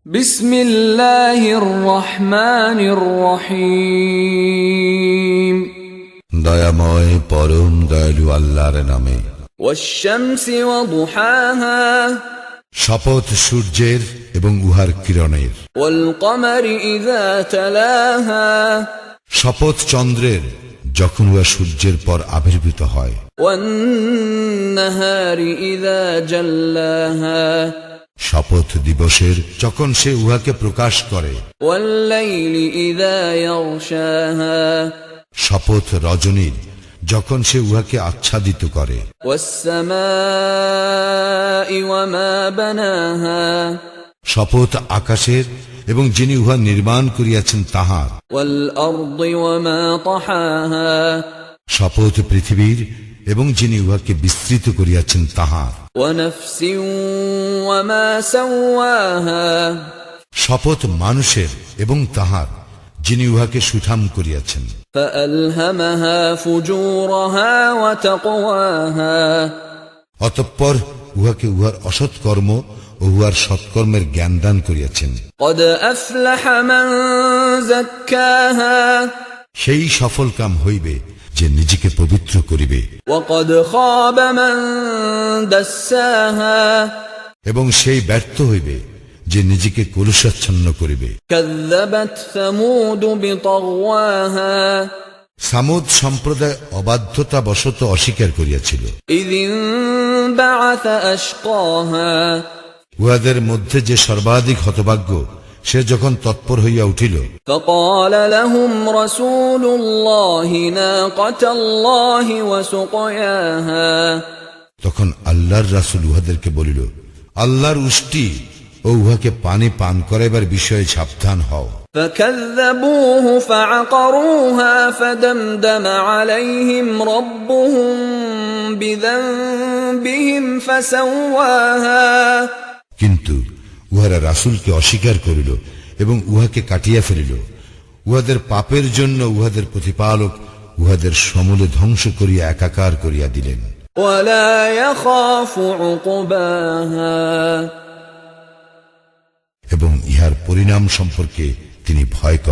বিসমিল্লাহির রহমানির রহিম। দয়াময় পরম দয়ালু আল্লাহর নামে। ওয়াশ-শামসি ওয়া দুহাহা, শপথ সূর্যের এবং উহার কিরণের। ওয়াল কমারি ইযা তালাহা, শপথ চন্দ্রের যখন উহা সূর্যের পর আবির্ভূত হয়। ওয়ান নাহারি ইযা জাল্লাহা, শপথ দিবসের যখন সে উহাকে প্রকাশ করে। ওয়াল লাইলি ইযা ইয়াগশাহা, শপথ রজনীর যখন সে উহাকে আচ্ছাদিত করে। ওয়াস সামাই ওয়া মা বানাহা, শপথ আকাশের এবং যিনি উহা নির্মাণ করিয়াছেন তাহার। ওয়াল আরদি ওয়া মা তাহাহা, শপথ পৃথিবীর এবং যিনি উহাকে বিস্তৃত করিয়াছেন তাহার। ওয়া নাফসিন ওয়া মা সাওয়াহা, শপথ মানুষের এবং তাহার যিনি উহাকে সুঠাম করিয়াছেন। فألهمها فجورها وتقواها, অতঃপর উহাকে উহার অসৎকর্ম ও উহার সৎকর্মের জ্ঞান দান করিয়াছেন। قد أفلح من زكاها, সেই সফল কাম হইবে যে নিজেকে পবিত্র করিবে। وقد خاب من دساها, এবং সেই ব্যর্থ হইবে যে নিজেকে কলুষাচ্ছন্ন করিবে। كذبت ثمود بطغواها, সামুদ সম্প্রদায় অবাধ্যতা বশত অস্বীকার করিয়াছিল। إذ انبعث أشقاها, উহাদের মধ্যে যে সর্বাধিক হতভাগ্য সে যখন তৎপর হইয়া উঠিল। فقال لهم رسول الله ناقة الله وسقياها, তখন আল্লাহর রাসূল উহাদেরকে বলিল, আল্লাহর উষ্টি ও উহাকে পানি পান করাইবার বিষয়ে সাবধান হও। فكذبوه فعقروها فدمدم عليهم ربهم بذنبهم فسواها, কিন্তু উহারা রাসূলকে অস্বীকার করিল এবং উহাকে কাটিয়া ফেলিল। উহাদের পাপের জন্য উহাদের প্রতিপালক উহাদের সমূলে ধ্বংস করিয়া একাকার করিয়া দিলেন। ولا يخاف عقباها, এবং ইহার পরিণাম সম্পর্কে তিনি ভয় করেন।